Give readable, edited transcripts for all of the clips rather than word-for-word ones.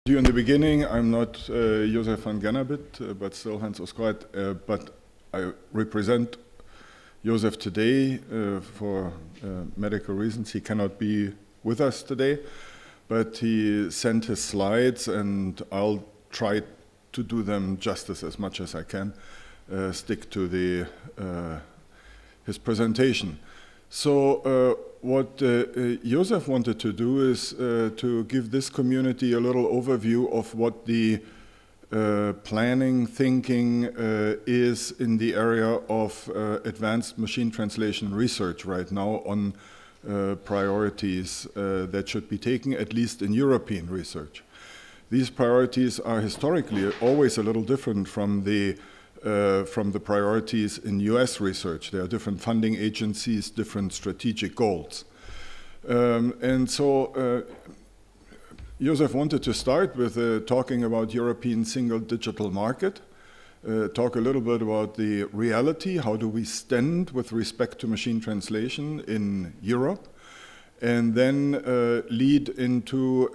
In the beginning, I'm not Josef van Gennabit, but still Hans Uszkoreit, but I represent Josef today for medical reasons. He cannot be with us today, but he sent his slides, and I'll try to do them justice as much as I can, stick to his presentation. So what Josef wanted to do is to give this community a little overview of what the planning, thinking is in the area of advanced machine translation research right now on priorities that should be taken, at least in European research. These priorities are historically always a little different from the priorities in US research. There are different funding agencies, different strategic goals. And so Josef wanted to start with talking about European single digital market, talk a little bit about the reality, how do we stand with respect to machine translation in Europe, and then lead into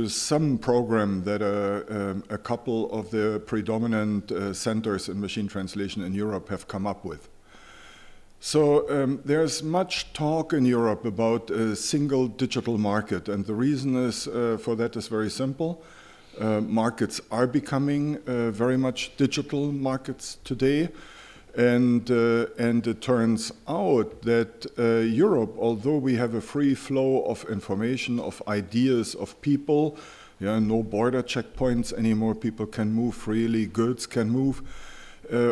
some program that a couple of the predominant centers in machine translation in Europe have come up with. So there's much talk in Europe about a single digital market, and the reason is for that is very simple. Markets are becoming very much digital markets today, and it turns out that Europe, although we have a free flow of information, of ideas, of people, no border checkpoints anymore, people can move freely, goods can move.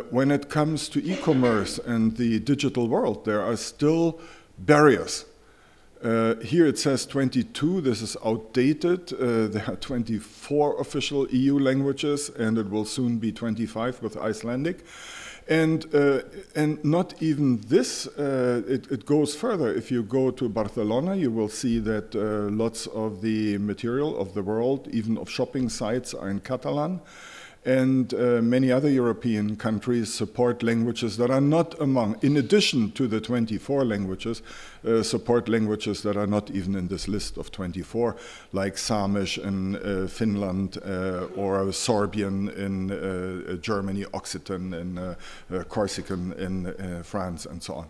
When it comes to e-commerce and the digital world, there are still barriers. Here it says 22, this is outdated. There are 24 official EU languages, and it will soon be 25 with Icelandic. And not even this, it goes further. If you go to Barcelona, you will see that lots of the material of the world, even of shopping sites, are in Catalan. And many other European countries support languages that are not among, in addition to the 24 languages, support languages that are not even in this list of 24, like Samish in Finland, or Sorbian in Germany, Occitan in Corsican in France, and so on.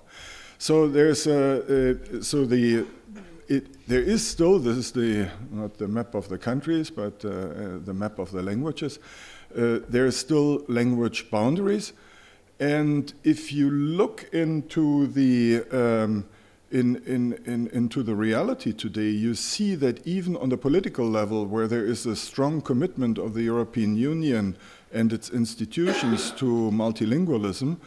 So there's there is still, this is not the map of the countries, but the map of the languages. There are still language boundaries, and if you look into the into the reality today, you see that even on the political level, where there is a strong commitment of the European Union and its institutions to multilingualism,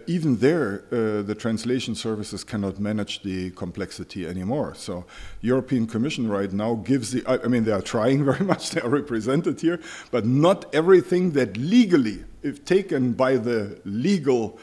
even there, the translation services cannot manage the complexity anymore. So European Commission right now gives I mean, they are trying very much, they are represented here, but not everything that legally, if taken by the legal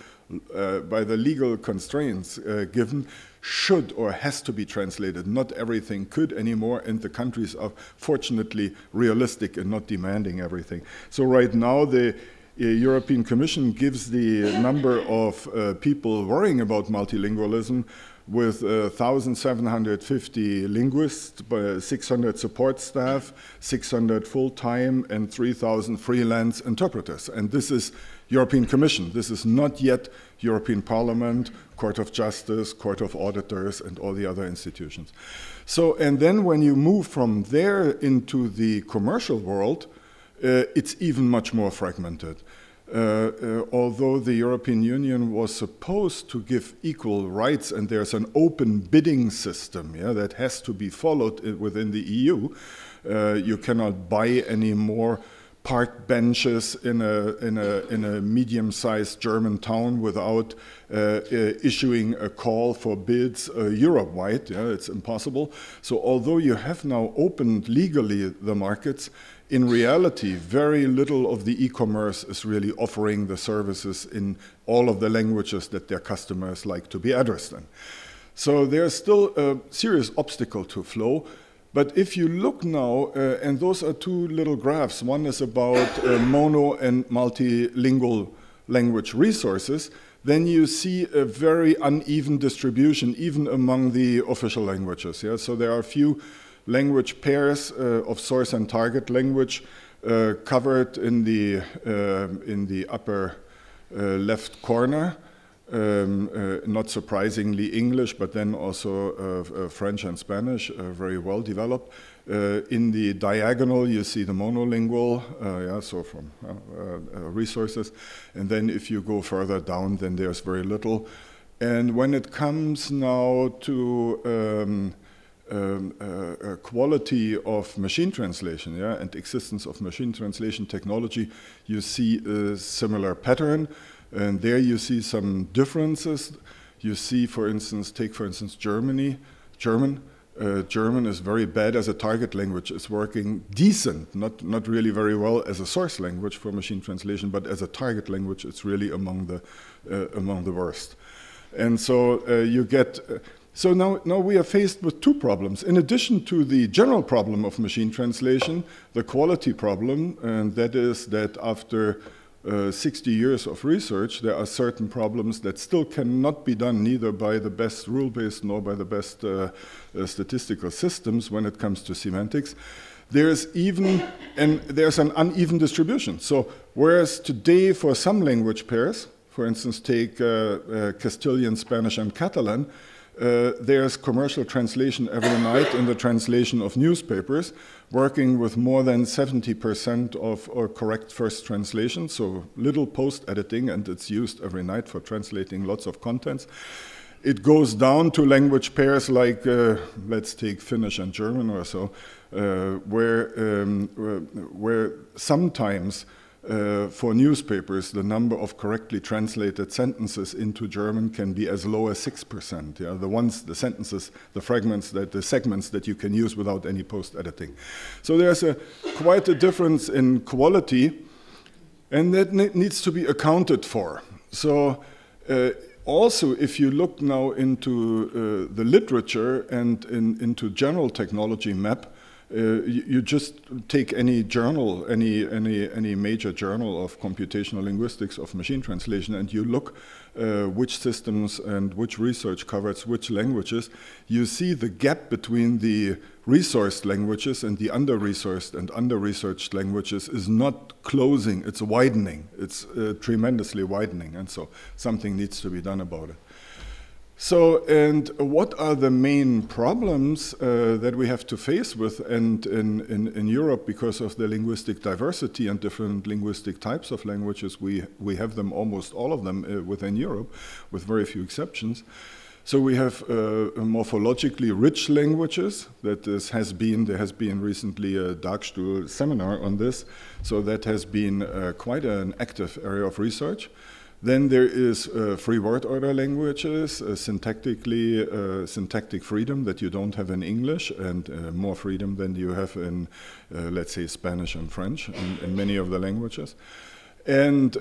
constraints given, should or has to be translated. Not everything could anymore, and the countries are fortunately realistic and not demanding everything. So right now, the European Commission gives the number of people worrying about multilingualism with 1,750 linguists, 600 support staff, 600 full-time, and 3,000 freelance interpreters. And this is European Commission. This is not yet European Parliament, Court of Justice, Court of Auditors, and all the other institutions. So, and then when you move from there into the commercial world, it's even much more fragmented. Although the European Union was supposed to give equal rights, and there's an open bidding system that has to be followed within the EU, you cannot buy any more park benches in a medium-sized German town without issuing a call for bids Europe-wide. It's impossible. So although you have now opened legally the markets, in reality, very little of the e-commerce is really offering the services in all of the languages that their customers like to be addressed in. So there's still a serious obstacle to flow. But if you look now, and those are two little graphs, one is about mono and multilingual language resources, then you see a very uneven distribution even among the official languages. So there are a few language pairs of source and target language covered in the upper left corner. Not surprisingly English, but then also French and Spanish, very well developed. In the diagonal, you see the monolingual, so from resources. And then if you go further down, then there's very little. And when it comes now to quality of machine translation, and existence of machine translation technology, you see a similar pattern. And there you see some differences. You see, for instance, take for instance German. German is very bad as a target language. It's working decent, not really very well as a source language for machine translation, but as a target language, it's really among the worst. And so you get. So now we are faced with two problems. In addition to the general problem of machine translation, the quality problem, and that is that after 60 years of research, there are certain problems that still cannot be done neither by the best rule-based nor by the best statistical systems when it comes to semantics. There's an uneven distribution. So whereas today for some language pairs, for instance, take Castilian, Spanish, and Catalan, there's commercial translation every night in the translation of newspapers, working with more than 70% of correct first translation, so little post-editing, and it's used every night for translating lots of contents. It goes down to language pairs like, let's take Finnish and German or so, where sometimes for newspapers, the number of correctly translated sentences into German can be as low as 6%. Yeah? The sentences, the fragments, the segments that you can use without any post-editing. So there's quite a difference in quality, and that needs to be accounted for. So also, if you look now into the literature and into general technology map, you just take any journal, any major journal of computational linguistics, of machine translation, and you look which systems and which research covers which languages. You see the gap between the resourced languages and the under-resourced and under-researched languages is not closing, it's widening. It's tremendously widening, and so something needs to be done about it. So, and what are the main problems that we have to face with and in Europe because of the linguistic diversity and different linguistic types of languages? We have them, almost all of them, within Europe, with very few exceptions. So we have morphologically rich languages. There has been recently a Darkstuhl seminar on this, so that has been quite an active area of research. Then there is free word order languages, syntactic freedom that you don't have in English, and more freedom than you have in, let's say, Spanish and French in many of the languages. And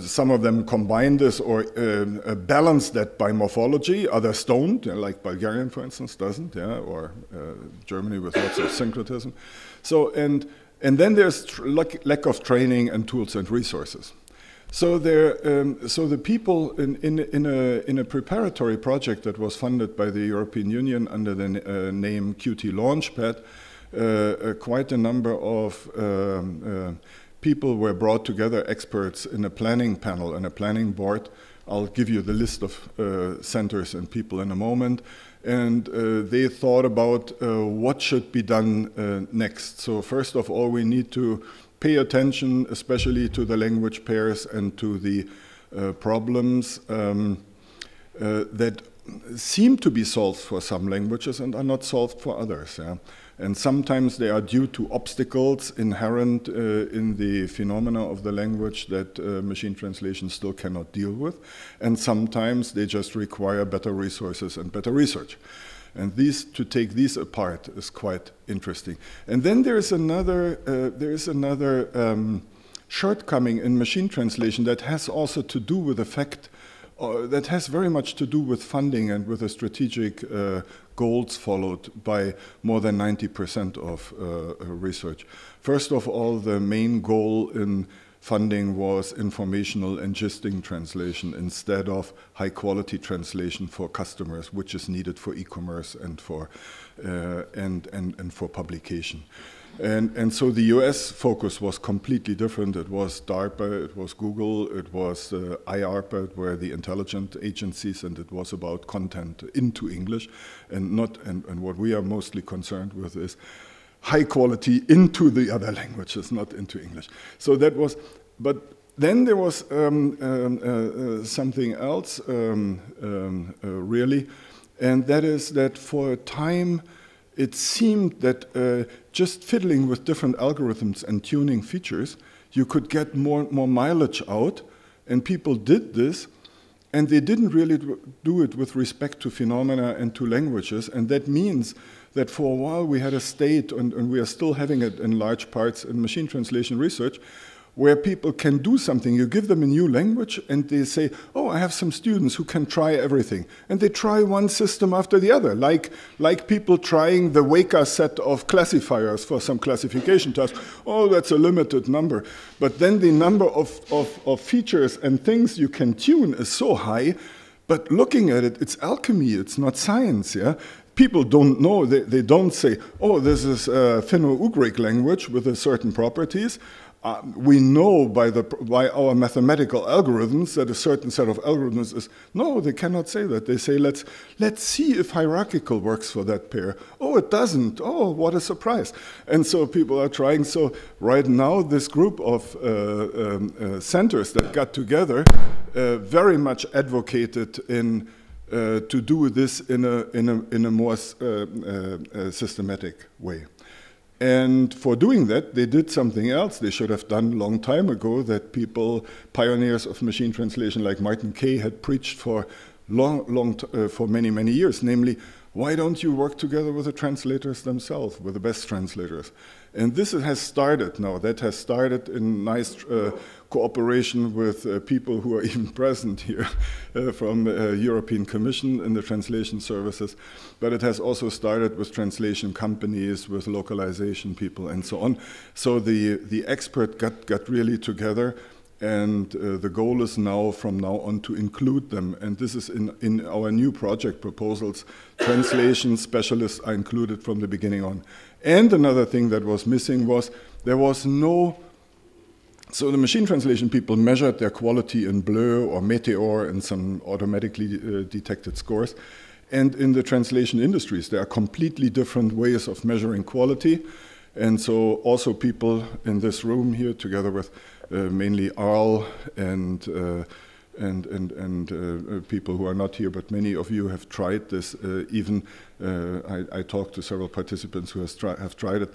some of them combine this or balance that by morphology, others don't, like Bulgarian, for instance, doesn't, or Germany with lots of syncretism. So, and then there's lack of training and tools and resources. So so the people in a preparatory project that was funded by the European Union under the name Qt Launchpad, quite a number of people were brought together, experts, in a planning panel and a planning board. I'll give you the list of centers and people in a moment. And they thought about what should be done next. So first of all, we need to pay attention especially to the language pairs and to the problems that seem to be solved for some languages and are not solved for others. Yeah? And sometimes they are due to obstacles inherent in the phenomena of the language that machine translation still cannot deal with. And sometimes they just require better resources and better research. And to take these apart is quite interesting. And then there is another shortcoming in machine translation that has also to do with the fact, that has very much to do with funding and with the strategic goals followed by more than 90% of research. First of all, the main goal in funding was informational and gisting translation instead of high-quality translation for customers, which is needed for e-commerce and for publication. And so the US focus was completely different. It was DARPA, it was Google, it was IARPA, it were the intelligence agencies, and it was about content into English, and what we are mostly concerned with is high quality into the other languages, not into English. So that was, but then there was something else really, and that is that for a time it seemed that just fiddling with different algorithms and tuning features, you could get more mileage out, and people did this, and they didn't really do it with respect to phenomena and to languages, and that means that for a while we had a state, and we are still having it in large parts in machine translation research, where people can do something. You give them a new language and they say, oh, I have some students who can try everything. And they try one system after the other, like people trying the Weka set of classifiers for some classification task. Oh, that's a limited number. But then the number of features and things you can tune is so high, but looking at it, it's alchemy, it's not science, yeah? People don't know, they don't say, oh, this is a Finno-Ugric language with certain properties. We know by our mathematical algorithms that a certain set of algorithms is, no, they cannot say that. They say, let's see if hierarchical works for that pair. Oh, it doesn't. Oh, what a surprise. And so people are trying. So right now, this group of centers that got together very much advocated to do this in a more systematic way. And for doing that, they did something else they should have done a long time ago that pioneers of machine translation like Martin Kay had preached for for many years, namely, why don't you work together with the translators themselves, with the best translators? And this has started now. That has started in nice cooperation with people who are even present here from the European Commission in the translation services. But it has also started with translation companies, with localization people, and so on. So the expert got really together, and the goal is now, from now on, to include them. And this is in our new project proposals. Translation specialists are included from the beginning on. And another thing that was missing was there was no. So the machine translation people measured their quality in BLEU or Meteor and some automatically detected scores. And in the translation industries, there are completely different ways of measuring quality. And so also people in this room here, together with mainly Arl and people who are not here, but many of you have tried this. I talked to several participants who have tried it.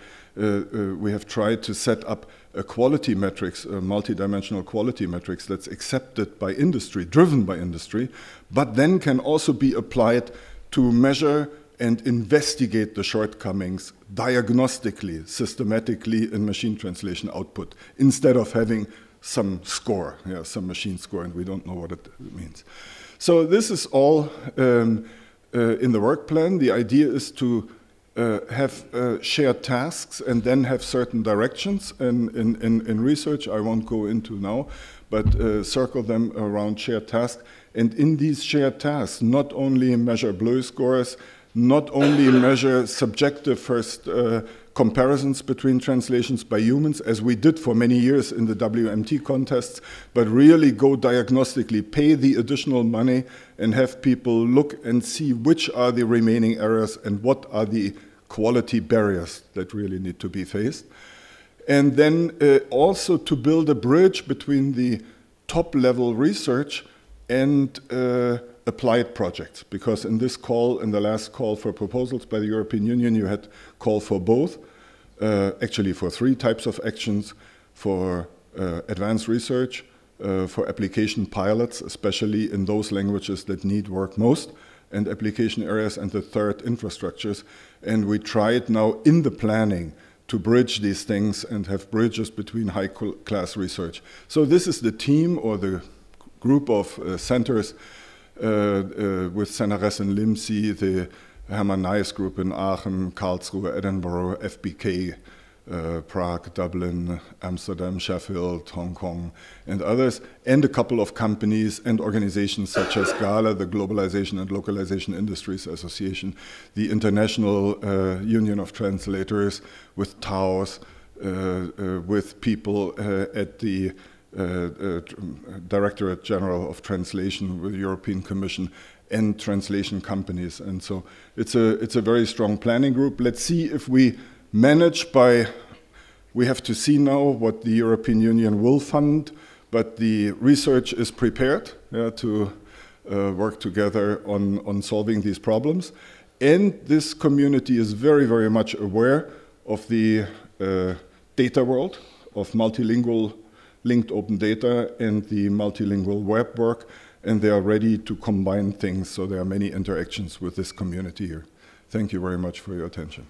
We have tried to set up a quality metrics, a multidimensional quality metrics that's accepted by industry, driven by industry, but then can also be applied to measure and investigate the shortcomings diagnostically, systematically in machine translation output, instead of having some score, some machine score, and we don't know what it means. So this is all in the work plan. The idea is to have shared tasks and then have certain directions in research. I won't go into now, but circle them around shared tasks. And in these shared tasks, not only measure BLEU scores, not only measure subjective first comparisons between translations by humans, as we did for many years in the WMT contests, but really go diagnostically, pay the additional money, and have people look and see which are the remaining errors and what are the quality barriers that really need to be faced. And then also to build a bridge between the top-level research and applied projects, because in this call, in the last call for proposals by the European Union, you had call for both, actually for 3 types of actions: for advanced research, for application pilots, especially in those languages that need work most, and application areas, and the third, infrastructures. And we tried now in the planning to bridge these things and have bridges between high-class research. So this is the team or the group of centers with CNRS in Limsi, the Hermann Nys group in Aachen, Karlsruhe, Edinburgh, FBK, Prague, Dublin, Amsterdam, Sheffield, Hong Kong, and others, and a couple of companies and organizations such as GALA, the Globalisation and Localization Industries Association, the International Union of Translators, with TAOs, with people at the Directorate General of Translation with the European Commission, and translation companies. And so it's a very strong planning group. Let's see if we manage we have to see now what the European Union will fund, but the research is prepared to work together on solving these problems. And this community is very, very much aware of the data world, of multilingual linked open data and the multilingual web work, and they are ready to combine things, so there are many interactions with this community here. Thank you very much for your attention.